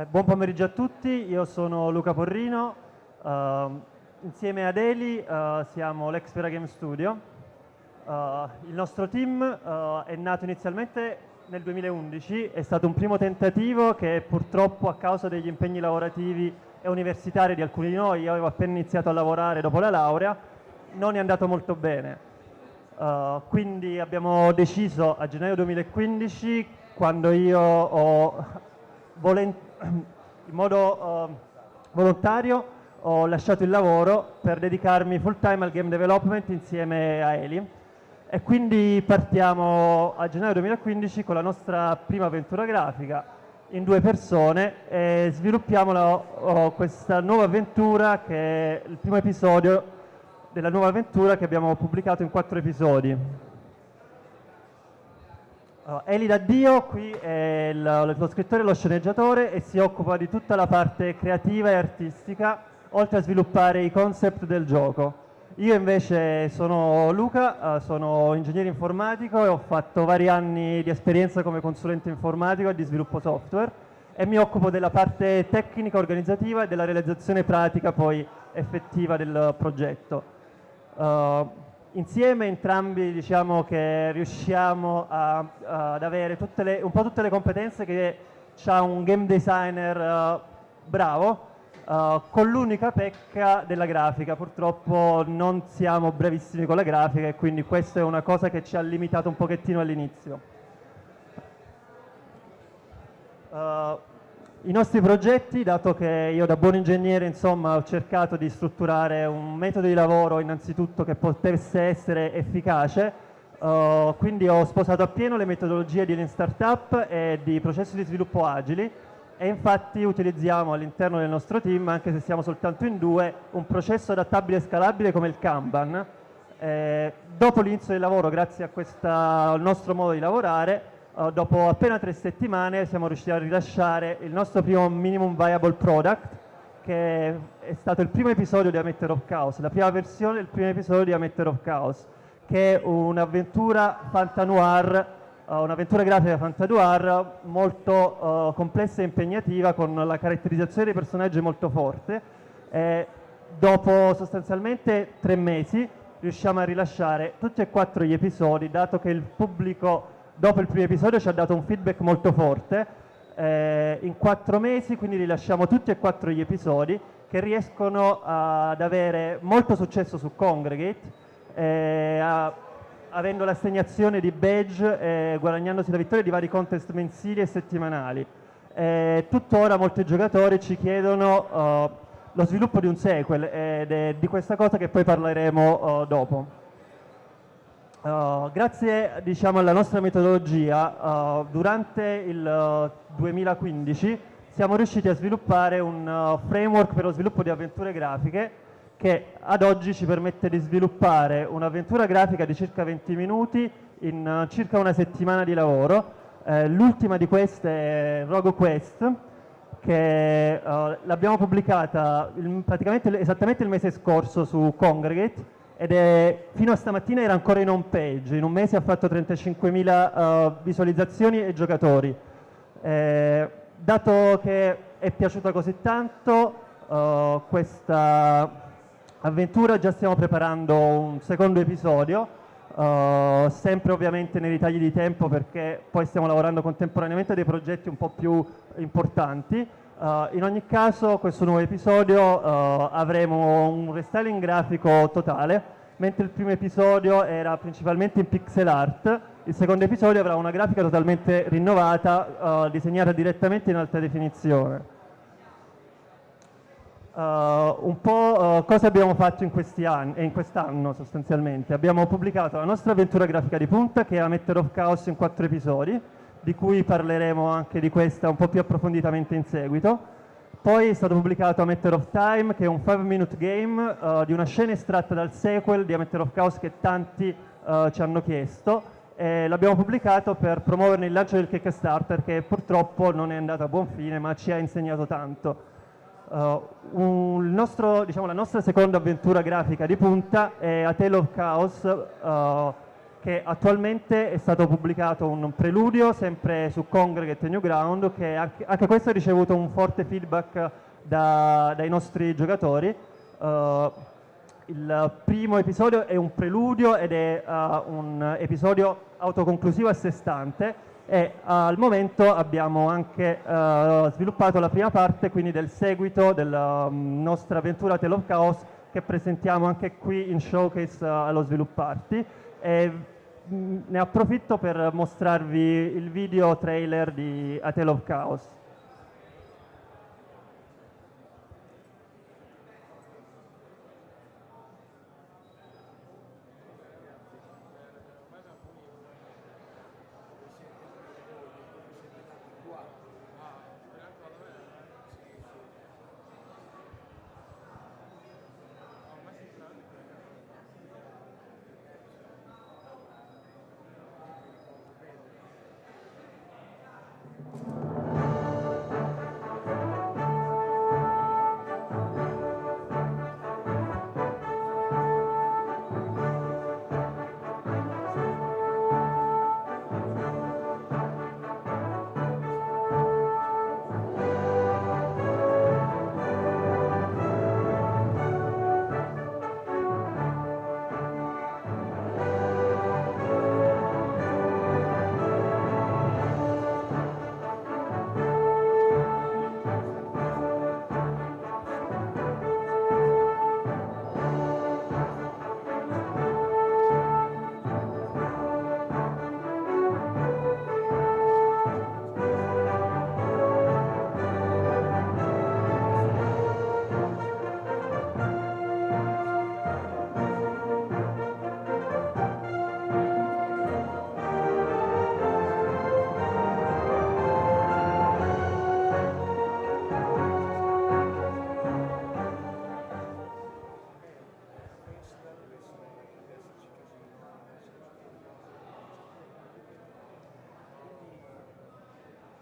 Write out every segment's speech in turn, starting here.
Buon pomeriggio a tutti, io sono Luca Porrino, insieme ad Eli siamo l'Expera Game Studio. Il nostro team è nato inizialmente nel 2011, è stato un primo tentativo che purtroppo a causa degli impegni lavorativi e universitari di alcuni di noi, io avevo appena iniziato a lavorare dopo la laurea, non è andato molto bene. Quindi abbiamo deciso a gennaio 2015, quando io ho in modo volontario ho lasciato il lavoro per dedicarmi full time al game development insieme a Eli, e quindi partiamo a gennaio 2015 con la nostra prima avventura grafica in 2 persone e sviluppiamo questa nuova avventura, che è il primo episodio della nuova avventura che abbiamo pubblicato in 4 episodi. Eli D'Addio qui è lo scrittore e lo sceneggiatore e si occupa di tutta la parte creativa e artistica, oltre a sviluppare i concept del gioco. Io invece sono Luca, sono ingegnere informatico e ho fatto vari anni di esperienza come consulente informatico e di sviluppo software, e mi occupo della parte tecnica, organizzativa e della realizzazione pratica poi effettiva del progetto. Insieme entrambi diciamo che riusciamo ad avere un po' tutte le competenze che ha un game designer bravo, con l'unica pecca della grafica. Purtroppo non siamo bravissimi con la grafica e quindi questa è una cosa che ci ha limitato un pochettino all'inizio. I nostri progetti, dato che io da buon ingegnere insomma ho cercato di strutturare un metodo di lavoro innanzitutto che potesse essere efficace, quindi ho sposato appieno le metodologie di Lean Startup e di processi di sviluppo agili, e infatti utilizziamo all'interno del nostro team, anche se siamo soltanto in 2, un processo adattabile e scalabile come il Kanban. Dopo l'inizio del lavoro, grazie a al nostro modo di lavorare, dopo appena 3 settimane siamo riusciti a rilasciare il nostro primo minimum viable product, che è stato il primo episodio di A Matter of Chaos, la prima versione del primo episodio di A Matter of Chaos, che è un'avventura fantanoir, un'avventura grafica fantanoir molto complessa e impegnativa, con la caratterizzazione dei personaggi molto forte. Dopo sostanzialmente 3 mesi riusciamo a rilasciare tutti e 4 gli episodi, dato che il pubblico dopo il primo episodio ci ha dato un feedback molto forte. In 4 mesi quindi rilasciamo tutti e 4 gli episodi, che riescono ad avere molto successo su Kongregate, avendo l'assegnazione di badge e guadagnandosi la vittoria di vari contest mensili e settimanali. Tuttora molti giocatori ci chiedono lo sviluppo di un sequel, ed è di questa cosa che poi parleremo dopo. Grazie diciamo, alla nostra metodologia, durante il 2015 siamo riusciti a sviluppare un framework per lo sviluppo di avventure grafiche, che ad oggi ci permette di sviluppare un'avventura grafica di circa 20 minuti in circa una settimana di lavoro. L'ultima di queste è Rogue Quest, che l'abbiamo pubblicata praticamente esattamente il mese scorso su Kongregate, ed fino a stamattina era ancora in home page. In un mese ha fatto 35.000 visualizzazioni e giocatori. Dato che è piaciuta così tanto questa avventura, già stiamo preparando un secondo episodio, sempre ovviamente nei ritagli di tempo, perché poi stiamo lavorando contemporaneamente a dei progetti un po' più importanti. In ogni caso questo nuovo episodio avremo un restyling grafico totale, mentre il primo episodio era principalmente in pixel art, il secondo episodio avrà una grafica totalmente rinnovata, disegnata direttamente in alta definizione. Un po' cosa abbiamo fatto in quest'anno sostanzialmente. Abbiamo pubblicato la nostra avventura grafica di punta, che è A Matter of Chaos, in 4 episodi, di cui parleremo anche di questa un po' più approfonditamente in seguito. Poi è stato pubblicato A Matter of Time, che è un 5-minute game di una scena estratta dal sequel di A Matter of Chaos che tanti ci hanno chiesto. L'abbiamo pubblicato per promuoverne il lancio del Kickstarter, che purtroppo non è andato a buon fine, ma ci ha insegnato tanto. La nostra seconda avventura grafica di punta è A Tale of Chaos, che attualmente è stato pubblicato un preludio sempre su Congregate e Newground, che anche questo ha ricevuto un forte feedback dai nostri giocatori. Il primo episodio è un preludio ed è un episodio autoconclusivo a sé stante, e al momento abbiamo anche sviluppato la prima parte, quindi del seguito della nostra avventura Tale of Chaos, che presentiamo anche qui in showcase allo Svilup Party. E ne approfitto per mostrarvi il video trailer di A Tale of Chaos.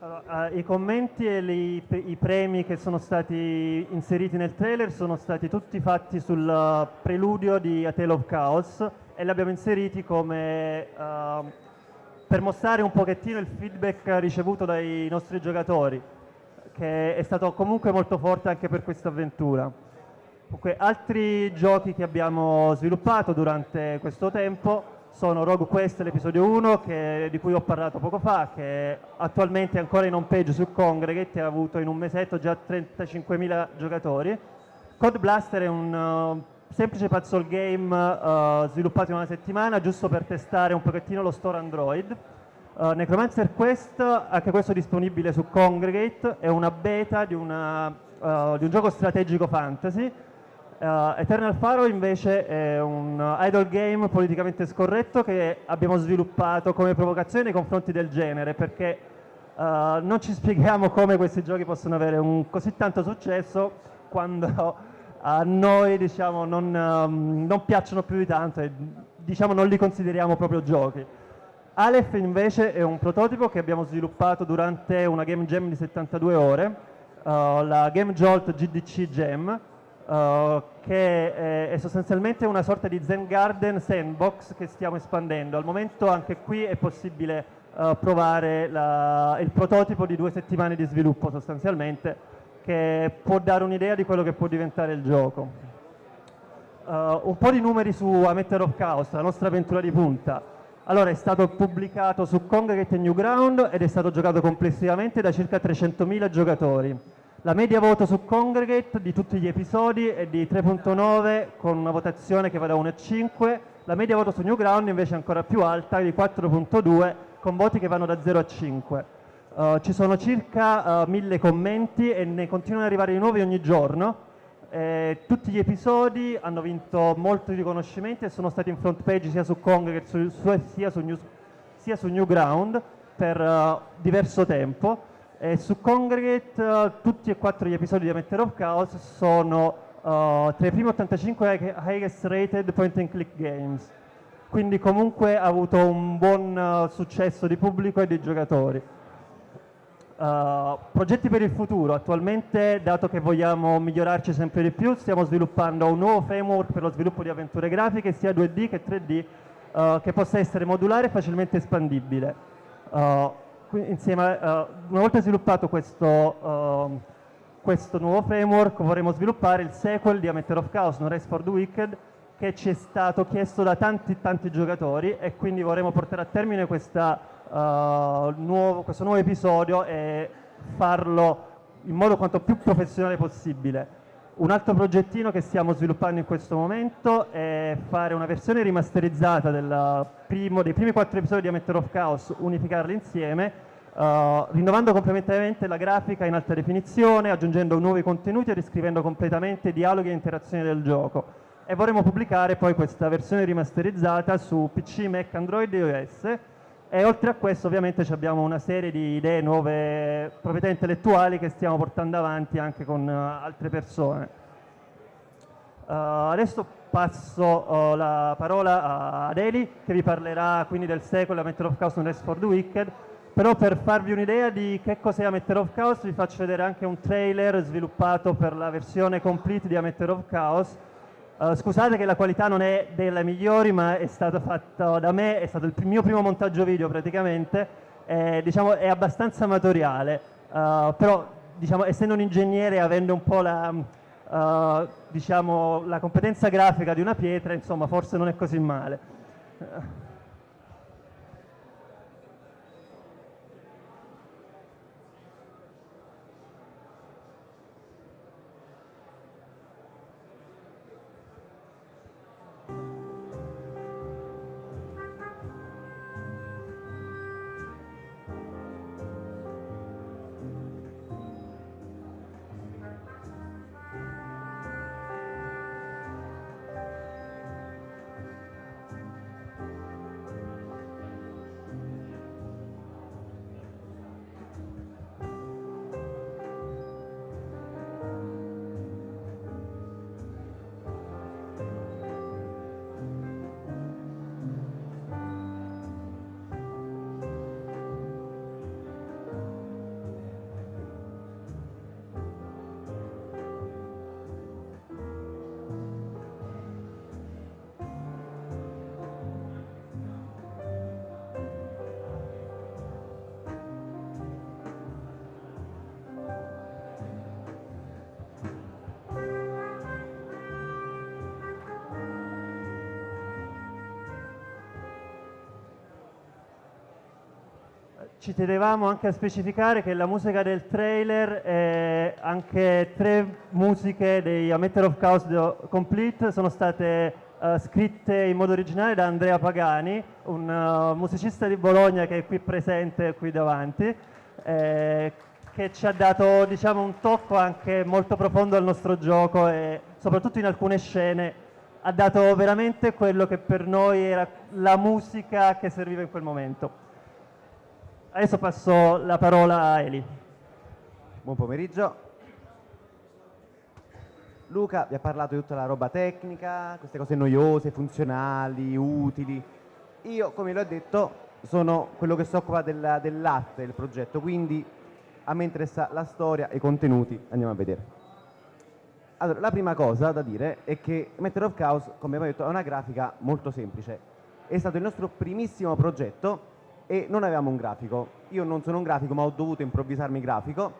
Allora, i commenti e i premi che sono stati inseriti nel trailer sono stati tutti fatti sul preludio di A Tale of Chaos, e li abbiamo inseriti come per mostrare un pochettino il feedback ricevuto dai nostri giocatori, che è stato comunque molto forte anche per questa avventura. Comunque, altri giochi che abbiamo sviluppato durante questo tempo sono Rogue Quest l'episodio 1, di cui ho parlato poco fa, che attualmente è ancora in home page su Congregate e ha avuto in un mesetto già 35.000 giocatori. Code Blaster è un semplice puzzle game sviluppato in una settimana, giusto per testare un pochettino lo store Android. Necromancer Quest, anche questo disponibile su Congregate, è una beta di un gioco strategico fantasy. Eternal Faro invece è un idle game politicamente scorretto che abbiamo sviluppato come provocazione nei confronti del genere, perché non ci spieghiamo come questi giochi possono avere un così tanto successo quando a noi, diciamo, non piacciono più di tanto e, diciamo, non li consideriamo proprio giochi. Aleph invece è un prototipo che abbiamo sviluppato durante una game jam di 72 ore, la Game Jolt GDC Jam, che è sostanzialmente una sorta di Zen Garden sandbox che stiamo espandendo. Al momento anche qui è possibile provare il prototipo di 2 settimane di sviluppo sostanzialmente, che può dare un'idea di quello che può diventare il gioco. Un po' di numeri su A Matter of Chaos, la nostra avventura di punta. Allora, è stato pubblicato su Congregate e Newground ed è stato giocato complessivamente da circa 300.000 giocatori. La media voto su Congregate di tutti gli episodi è di 3.9, con una votazione che va da 1 a 5. La media voto su Newground invece è ancora più alta, di 4.2, con voti che vanno da 0 a 5. Ci sono circa 1000 commenti e ne continuano ad arrivare di nuovi ogni giorno. Tutti gli episodi hanno vinto molti riconoscimenti e sono stati in front page sia su Congregate sia su Newground per diverso tempo. E su Congregate tutti e 4 gli episodi di A Matter of Chaos sono tra i primi 85 highest rated point and click games, quindi comunque ha avuto un buon successo di pubblico e di giocatori. Progetti per il futuro: attualmente, dato che vogliamo migliorarci sempre di più, stiamo sviluppando un nuovo framework per lo sviluppo di avventure grafiche sia 2D che 3D, che possa essere modulare e facilmente espandibile. Una volta sviluppato questo nuovo framework, vorremmo sviluppare il sequel di A Matter of Chaos, No Rest for the Wicked, che ci è stato chiesto da tanti giocatori, e quindi vorremmo portare a termine questo nuovo episodio e farlo in modo quanto più professionale possibile. Un altro progettino che stiamo sviluppando in questo momento è fare una versione rimasterizzata dei primi 4 episodi di A Matter of Chaos, unificarli insieme, rinnovando complementariamente la grafica in alta definizione, aggiungendo nuovi contenuti e riscrivendo completamente i dialoghi e interazioni del gioco. E vorremmo pubblicare poi questa versione rimasterizzata su PC, Mac, Android e iOS. E oltre a questo ovviamente abbiamo una serie di idee, nuove proprietà intellettuali che stiamo portando avanti anche con altre persone. Adesso passo la parola ad Eli, che vi parlerà quindi del sequel A Matter of Chaos No Rest for the Wicked. Però per farvi un'idea di che cos'è A Matter of Chaos vi faccio vedere anche un trailer sviluppato per la versione complete di A Matter of Chaos. Scusate che la qualità non è delle migliori, ma è stato fatto da me, è stato il mio primo montaggio video praticamente, diciamo è abbastanza amatoriale, però diciamo, essendo un ingegnere e avendo un po' diciamo, la competenza grafica di una pietra, insomma forse non è così male. Ci tenevamo anche a specificare che la musica del trailer e anche 3 musiche dei A Matter of Chaos Complete sono state scritte in modo originale da Andrea Pagani, un musicista di Bologna che è qui presente, qui davanti, che ci ha dato, diciamo, un tocco anche molto profondo al nostro gioco e soprattutto in alcune scene ha dato veramente quello che per noi era la musica che serviva in quel momento. Adesso passo la parola a Eli. Buon pomeriggio. Luca vi ha parlato di tutta la roba tecnica, queste cose noiose, funzionali, utili. Io, come l'ho detto, sono quello che si occupa dell'arte del progetto, quindi a me interessa la storia e i contenuti. Andiamo a vedere. Allora, la prima cosa da dire è che Matter of Chaos, come abbiamo detto, è una grafica molto semplice. È stato il nostro primissimo progetto e non avevamo un grafico. Io non sono un grafico, ma ho dovuto improvvisarmi grafico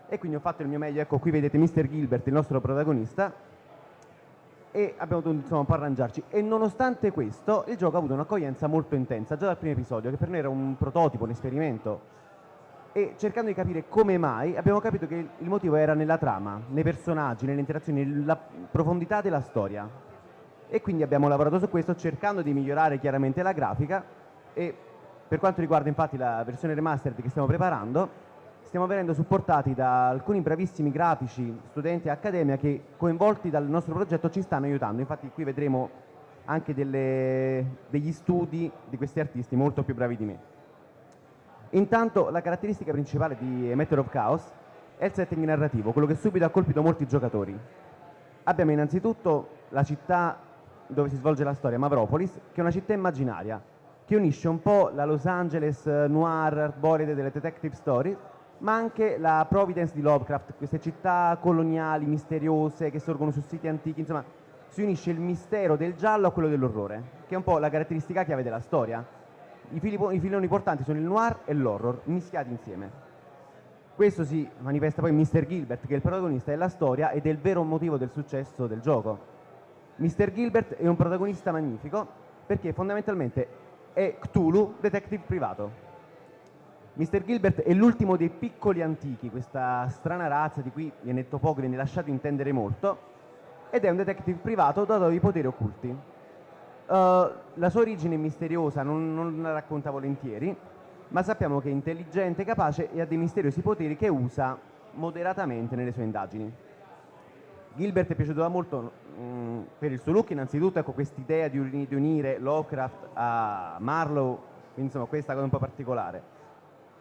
e quindi ho fatto il mio meglio. Ecco, qui vedete Mr. Gilbert, il nostro protagonista, e abbiamo dovuto insomma un po' arrangiarci. E nonostante questo, il gioco ha avuto un'accoglienza molto intensa, già dal primo episodio, che per noi era un prototipo, un esperimento. E cercando di capire come mai, abbiamo capito che il motivo era nella trama, nei personaggi, nelle interazioni, nella profondità della storia. E quindi abbiamo lavorato su questo, cercando di migliorare chiaramente la grafica. E per quanto riguarda infatti la versione remastered che stiamo preparando, stiamo venendo supportati da alcuni bravissimi grafici, studenti e accademia che, coinvolti dal nostro progetto, ci stanno aiutando. Infatti qui vedremo anche degli studi di questi artisti molto più bravi di me. Intanto la caratteristica principale di A Matter of Chaos è il setting narrativo, quello che subito ha colpito molti giocatori. Abbiamo innanzitutto la città dove si svolge la storia, Mavropolis, che è una città immaginaria, che unisce un po' la Los Angeles noir, arboride delle detective story, ma anche la Providence di Lovecraft, queste città coloniali, misteriose, che sorgono su siti antichi, insomma, si unisce il mistero del giallo a quello dell'orrore, che è un po' la caratteristica chiave della storia. I filoni portanti sono il noir e l'horror, mischiati insieme. Questo si manifesta poi in Mr. Gilbert, che è il protagonista della storia ed è il vero motivo del successo del gioco. Mr. Gilbert è un protagonista magnifico perché fondamentalmente è Cthulhu, detective privato. Mr. Gilbert è l'ultimo dei piccoli antichi, questa strana razza di cui viene detto poco, viene lasciato intendere molto, ed è un detective privato dotato di poteri occulti. La sua origine è misteriosa, non la racconta volentieri, ma sappiamo che è intelligente, capace e ha dei misteriosi poteri che usa moderatamente nelle sue indagini. Gilbert è piaciuto da molto per il suo look, innanzitutto, ecco, quest'idea di unire Lovecraft a Marlowe, quindi insomma questa cosa un po' particolare,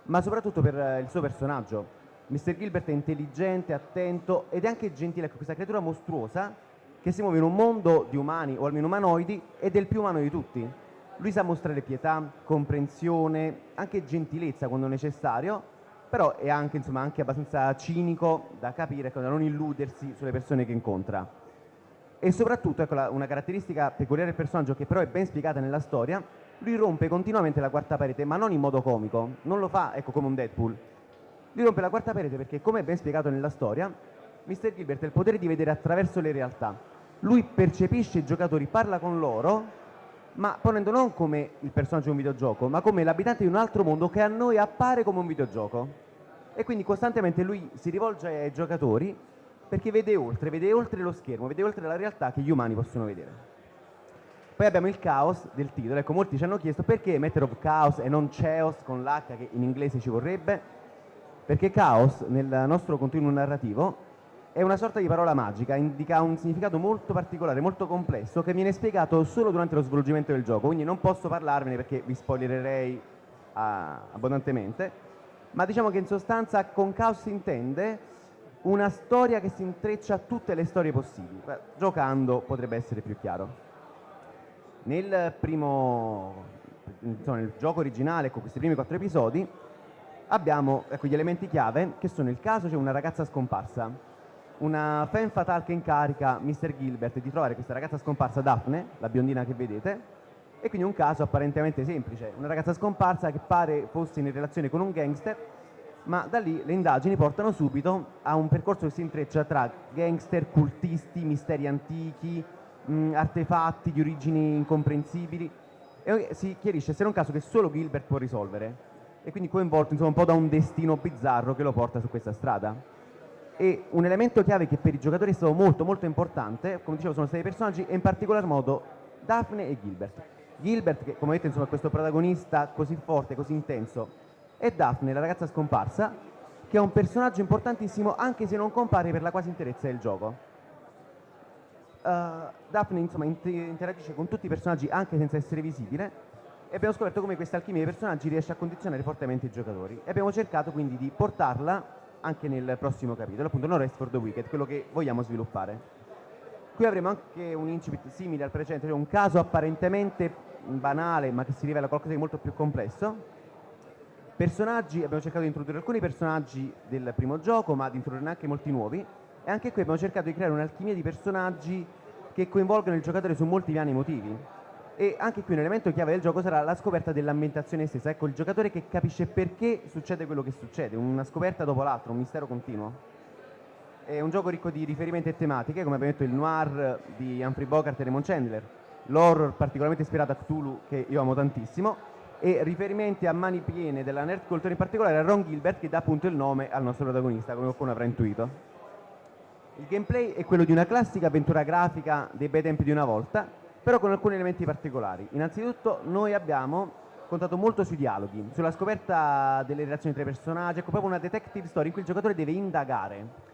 ma soprattutto per il suo personaggio. Mr. Gilbert è intelligente, attento ed è anche gentile, ecco, questa creatura mostruosa che si muove in un mondo di umani, o almeno umanoidi, ed è il più umano di tutti. Lui sa mostrare pietà, comprensione, anche gentilezza quando necessario, però è anche, insomma, anche abbastanza cinico da capire, ecco, da non illudersi sulle persone che incontra. E soprattutto, ecco, una caratteristica peculiare del personaggio, che però è ben spiegata nella storia, lui rompe continuamente la quarta parete, ma non in modo comico, non lo fa, ecco, come un Deadpool. Lui rompe la quarta parete perché, come è ben spiegato nella storia, Mr. Gilbert ha il potere di vedere attraverso le realtà. Lui percepisce i giocatori, parla con loro, ma ponendo non come il personaggio di un videogioco, ma come l'abitante di un altro mondo che a noi appare come un videogioco. E quindi costantemente lui si rivolge ai giocatori perché vede oltre lo schermo, vede oltre la realtà che gli umani possono vedere. Poi abbiamo il caos del titolo. Ecco, molti ci hanno chiesto perché Matter of Chaos e non Chaos con l'H che in inglese ci vorrebbe, perché caos nel nostro continuum narrativo è una sorta di parola magica, indica un significato molto particolare, molto complesso, che viene spiegato solo durante lo svolgimento del gioco, quindi non posso parlarvene perché vi spoilererei abbondantemente, ma diciamo che in sostanza con caos si intende una storia che si intreccia a tutte le storie possibili. Giocando potrebbe essere più chiaro. Nel gioco originale, con questi primi 4 episodi, abbiamo, ecco, gli elementi chiave, che sono il caso, c'è una ragazza scomparsa, una femme fatale che incarica Mr. Gilbert di trovare questa ragazza scomparsa, Daphne, la biondina che vedete, e quindi un caso apparentemente semplice, una ragazza scomparsa che pare fosse in relazione con un gangster, ma da lì le indagini portano subito a un percorso che si intreccia tra gangster, cultisti, misteri antichi, artefatti di origini incomprensibili, e si chiarisce essere un caso che solo Gilbert può risolvere, e quindi coinvolto, insomma, un po' da un destino bizzarro che lo porta su questa strada. E un elemento chiave che per i giocatori è stato molto molto importante, come dicevo, sono stati i personaggi, e in particolar modo Daphne e Gilbert. Gilbert, che come vedete, insomma, è questo protagonista così forte, così intenso, e Daphne, la ragazza scomparsa, che è un personaggio importantissimo anche se non compare per la quasi interezza del gioco. Daphne, insomma, interagisce con tutti i personaggi anche senza essere visibile, e abbiamo scoperto come questa alchimia dei personaggi riesce a condizionare fortemente i giocatori, e abbiamo cercato quindi di portarla anche nel prossimo capitolo, appunto No Rest for the Wicked, quello che vogliamo sviluppare. Qui avremo anche un incipit simile al precedente, cioè un caso apparentemente banale ma che si rivela qualcosa di molto più complesso. Personaggi, abbiamo cercato di introdurre alcuni personaggi del primo gioco, ma di introdurre anche molti nuovi, e anche qui abbiamo cercato di creare un'alchimia di personaggi che coinvolgono il giocatore su molti piani emotivi. E anche qui un elemento chiave del gioco sarà la scoperta dell'ambientazione stessa, ecco, il giocatore che capisce perché succede quello che succede, una scoperta dopo l'altra, un mistero continuo. È un gioco ricco di riferimenti e tematiche, come abbiamo detto il noir di Humphrey Bogart e Raymond Chandler, l'horror particolarmente ispirato a Cthulhu, che io amo tantissimo, e riferimenti a mani piene della nerd culture, in particolare a Ron Gilbert, che dà appunto il nome al nostro protagonista, come qualcuno avrà intuito. Il gameplay è quello di una classica avventura grafica dei bei tempi di una volta, però con alcuni elementi particolari. Innanzitutto noi abbiamo contato molto sui dialoghi, sulla scoperta delle relazioni tra i personaggi, ecco, proprio una detective story in cui il giocatore deve indagare.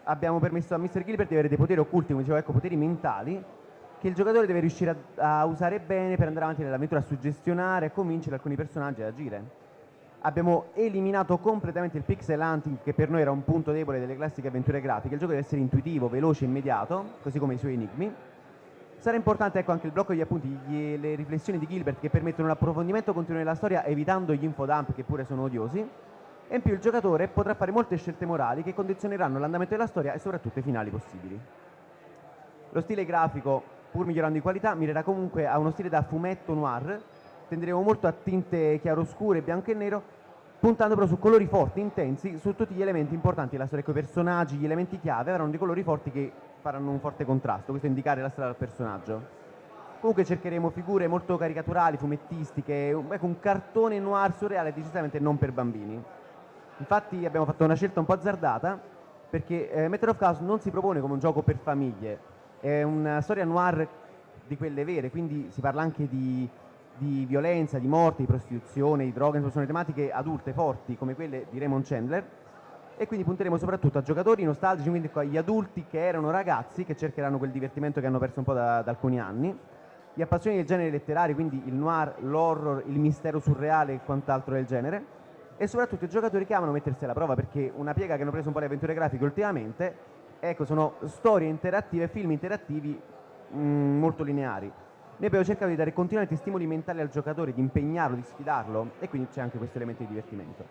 Abbiamo permesso a Mr. Gilbert di avere dei poteri occulti, come dicevo, ecco, poteri mentali, che il giocatore deve riuscire a usare bene per andare avanti nell'avventura, a suggestionare e convincere alcuni personaggi ad agire. Abbiamo eliminato completamente il pixel hunting, che per noi era un punto debole delle classiche avventure grafiche. Il gioco deve essere intuitivo, veloce, immediato, così come i suoi enigmi. Sarà importante, ecco, anche il blocco degli appunti, le riflessioni di Gilbert, che permettono un approfondimento continuo della storia, evitando gli infodump, che pure sono odiosi. E in più il giocatore potrà fare molte scelte morali che condizioneranno l'andamento della storia e soprattutto i finali possibili. Lo stile grafico, pur migliorando di qualità, mirerà comunque a uno stile da fumetto noir. Tenderemo molto a tinte chiaroscure, bianco e nero, puntando però su colori forti, intensi, su tutti gli elementi importanti della storia. Ecco, i personaggi, gli elementi chiave avranno dei colori forti che faranno un forte contrasto, questo è indicare la strada del personaggio. Comunque cercheremo figure molto caricaturali, fumettistiche, ecco, un cartone noir surreale decisamente non per bambini. Infatti abbiamo fatto una scelta un po' azzardata, perché Method of Chaos non si propone come un gioco per famiglie, è una storia noir di quelle vere, quindi si parla anche di violenza, di morte, di prostituzione, di droga, sono tematiche adulte forti come quelle di Raymond Chandler, e quindi punteremo soprattutto a giocatori nostalgici, quindi agli adulti che erano ragazzi, che cercheranno quel divertimento che hanno perso un po' da alcuni anni, gli appassionati del genere letterario, quindi il noir, l'horror, il mistero surreale e quant'altro del genere, e soprattutto i giocatori che amano mettersi alla prova, perché una piega che hanno preso un po' le avventure grafiche ultimamente, ecco, sono storie interattive, film interattivi molto lineari. Noi abbiamo cercato di dare continuamente stimoli mentali al giocatore, di impegnarlo, di sfidarlo, e quindi c'è anche questo elemento di divertimento.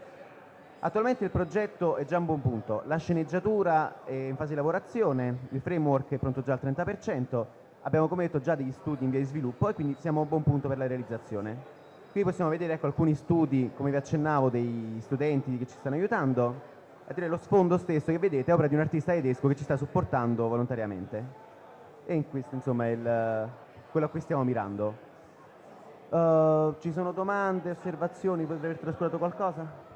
Attualmente il progetto è già a un buon punto, la sceneggiatura è in fase di lavorazione, il framework è pronto già al 30%, abbiamo come detto già degli studi in via di sviluppo e quindi siamo a un buon punto per la realizzazione. Qui possiamo vedere, ecco, alcuni studi, come vi accennavo, dei studenti che ci stanno aiutando. A dire, lo sfondo stesso che vedete è opera di un artista tedesco che ci sta supportando volontariamente. E in questo, insomma, è quello a cui stiamo mirando. Ci sono domande, osservazioni? Potrei aver trascurato qualcosa?